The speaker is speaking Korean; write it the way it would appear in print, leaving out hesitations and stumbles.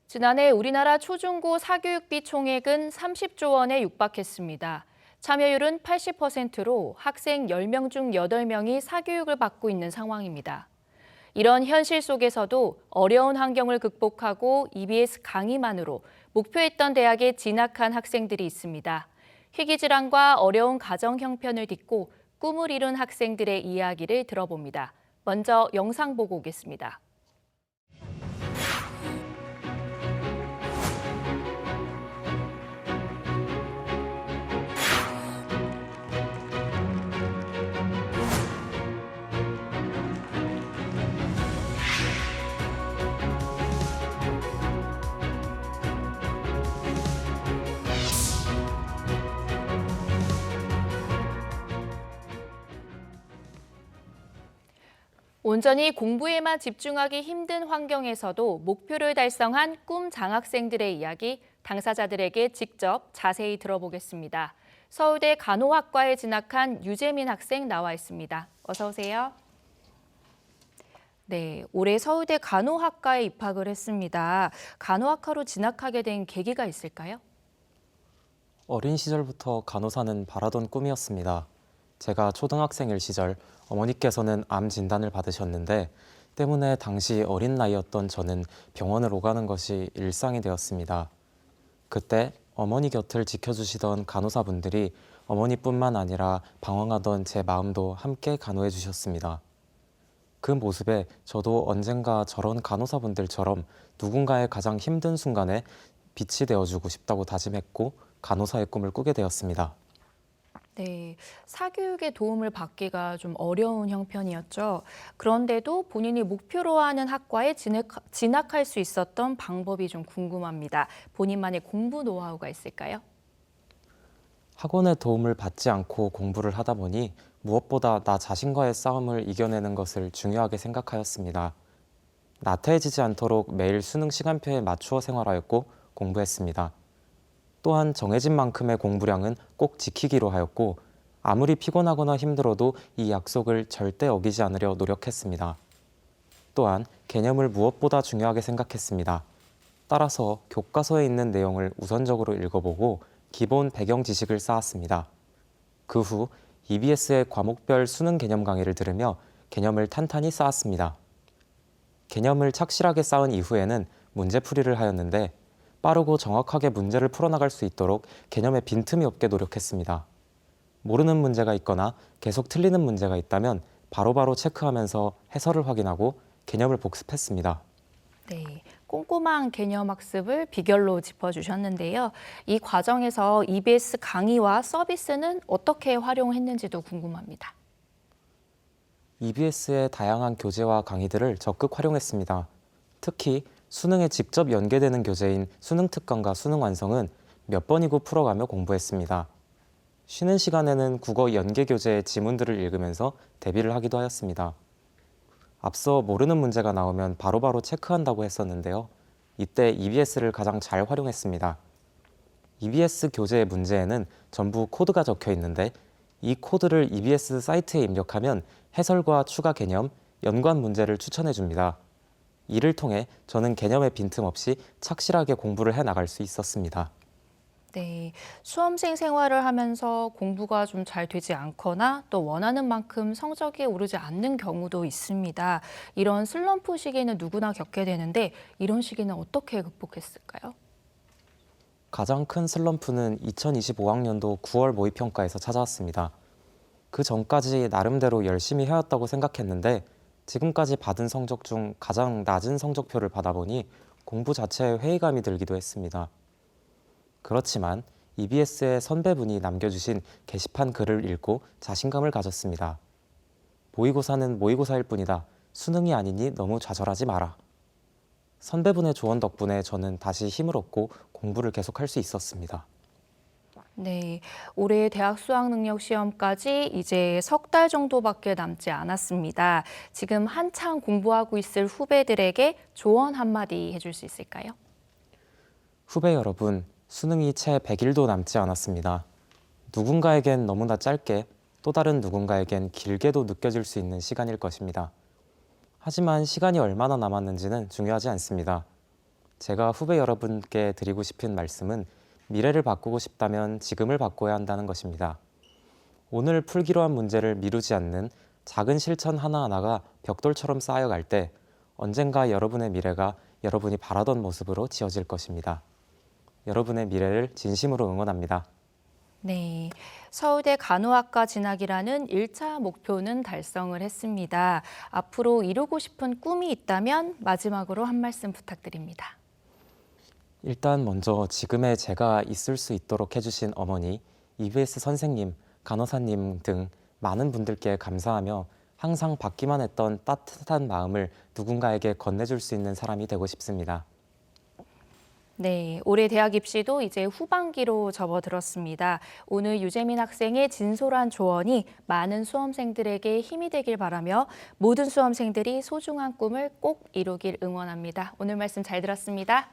지난해 우리나라 초중고 사교육비 총액은 30조 원에 육박했습니다. 참여율은 80%로 학생 10명 중 8명이 사교육을 받고 있는 상황입니다. 이런 현실 속에서도 어려운 환경을 극복하고 EBS 강의만으로 목표했던 대학에 진학한 학생들이 있습니다. 희귀질환과 어려운 가정 형편을 딛고 꿈을 이룬 학생들의 이야기를 들어봅니다. 먼저 영상 보고 오겠습니다. 온전히 공부에만 집중하기 힘든 환경에서도 목표를 달성한 꿈 장학생들의 이야기, 당사자들에게 직접 자세히 들어보겠습니다. 서울대 간호학과에 진학한 유재민 학생 나와 있습니다. 어서 오세요. 네, 올해 서울대 간호학과에 입학을 했습니다. 간호학과로 진학하게 된 계기가 있을까요? 어린 시절부터 간호사는 바라던 꿈이었습니다. 제가 초등학생일 시절 어머니께서는 암 진단을 받으셨는데 때문에 당시 어린 나이였던 저는 병원을 오가는 것이 일상이 되었습니다. 그때 어머니 곁을 지켜주시던 간호사분들이 어머니뿐만 아니라 방황하던 제 마음도 함께 간호해 주셨습니다. 그 모습에 저도 언젠가 저런 간호사분들처럼 누군가의 가장 힘든 순간에 빛이 되어주고 싶다고 다짐했고 간호사의 꿈을 꾸게 되었습니다. 네, 사교육의 도움을 받기가 좀 어려운 형편이었죠. 그런데도 본인이 목표로 하는 학과에 진학할 수 있었던 방법이 좀 궁금합니다. 본인만의 공부 노하우가 있을까요? 학원의 도움을 받지 않고 공부를 하다 보니 무엇보다 나 자신과의 싸움을 이겨내는 것을 중요하게 생각하였습니다. 나태해지지 않도록 매일 수능 시간표에 맞추어 생활하였고 공부했습니다. 또한 정해진 만큼의 공부량은 꼭 지키기로 하였고 아무리 피곤하거나 힘들어도 이 약속을 절대 어기지 않으려 노력했습니다. 또한 개념을 무엇보다 중요하게 생각했습니다. 따라서 교과서에 있는 내용을 우선적으로 읽어보고 기본 배경 지식을 쌓았습니다. 그 후 EBS의 과목별 수능 개념 강의를 들으며 개념을 탄탄히 쌓았습니다. 개념을 착실하게 쌓은 이후에는 문제풀이를 하였는데 빠르고 정확하게 문제를 풀어나갈 수 있도록 개념에 빈틈이 없게 노력했습니다. 모르는 문제가 있거나 계속 틀리는 문제가 있다면 바로바로 체크하면서 해설을 확인하고 개념을 복습했습니다. 네, 꼼꼼한 개념 학습을 비결로 짚어주셨는데요. 이 과정에서 EBS 강의와 서비스는 어떻게 활용했는지도 궁금합니다. EBS의 다양한 교재와 강의들을 적극 활용했습니다. 특히 수능에 직접 연계되는 교재인 수능 특강과 수능 완성은 몇 번이고 풀어가며 공부했습니다. 쉬는 시간에는 국어 연계 교재의 지문들을 읽으면서 대비를 하기도 하였습니다. 앞서 모르는 문제가 나오면 바로바로 체크한다고 했었는데요. 이때 EBS를 가장 잘 활용했습니다. EBS 교재의 문제에는 전부 코드가 적혀 있는데 이 코드를 EBS 사이트에 입력하면 해설과 추가 개념, 연관 문제를 추천해 줍니다. 이를 통해 저는 개념의 빈틈없이 착실하게 공부를 해 나갈 수 있었습니다. 네, 수험생 생활을 하면서 공부가 좀 잘 되지 않거나 또 원하는 만큼 성적이 오르지 않는 경우도 있습니다. 이런 슬럼프 시기는 누구나 겪게 되는데 이런 시기는 어떻게 극복했을까요? 가장 큰 슬럼프는 2025학년도 9월 모의평가에서 찾아왔습니다. 그 전까지 나름대로 열심히 해왔다고 생각했는데 지금까지 받은 성적 중 가장 낮은 성적표를 받아보니 공부 자체에 회의감이 들기도 했습니다. 그렇지만 EBS의 선배분이 남겨주신 게시판 글을 읽고 자신감을 가졌습니다. 모의고사는 모의고사일 뿐이다. 수능이 아니니 너무 좌절하지 마라. 선배분의 조언 덕분에 저는 다시 힘을 얻고 공부를 계속할 수 있었습니다. 네, 올해 대학 수학능력 시험까지 이제 석 달 정도밖에 남지 않았습니다. 지금 한창 공부하고 있을 후배들에게 조언 한마디 해줄 수 있을까요? 후배 여러분, 수능이 채 100일도 남지 않았습니다. 누군가에겐 너무나 짧게, 또 다른 누군가에겐 길게도 느껴질 수 있는 시간일 것입니다. 하지만 시간이 얼마나 남았는지는 중요하지 않습니다. 제가 후배 여러분께 드리고 싶은 말씀은 미래를 바꾸고 싶다면 지금을 바꿔야 한다는 것입니다. 오늘 풀기로 한 문제를 미루지 않는 작은 실천 하나하나가 벽돌처럼 쌓여갈 때 언젠가 여러분의 미래가 여러분이 바라던 모습으로 지어질 것입니다. 여러분의 미래를 진심으로 응원합니다. 네, 서울대 간호학과 진학이라는 1차 목표는 달성을 했습니다. 앞으로 이루고 싶은 꿈이 있다면 마지막으로 한 말씀 부탁드립니다. 일단 먼저 지금의 제가 있을 수 있도록 해주신 어머니, EBS 선생님, 간호사님 등 많은 분들께 감사하며 항상 받기만 했던 따뜻한 마음을 누군가에게 건네줄 수 있는 사람이 되고 싶습니다. 네, 올해 대학 입시도 이제 후반기로 접어들었습니다. 오늘 유재민 학생의 진솔한 조언이 많은 수험생들에게 힘이 되길 바라며 모든 수험생들이 소중한 꿈을 꼭 이루길 응원합니다. 오늘 말씀 잘 들었습니다.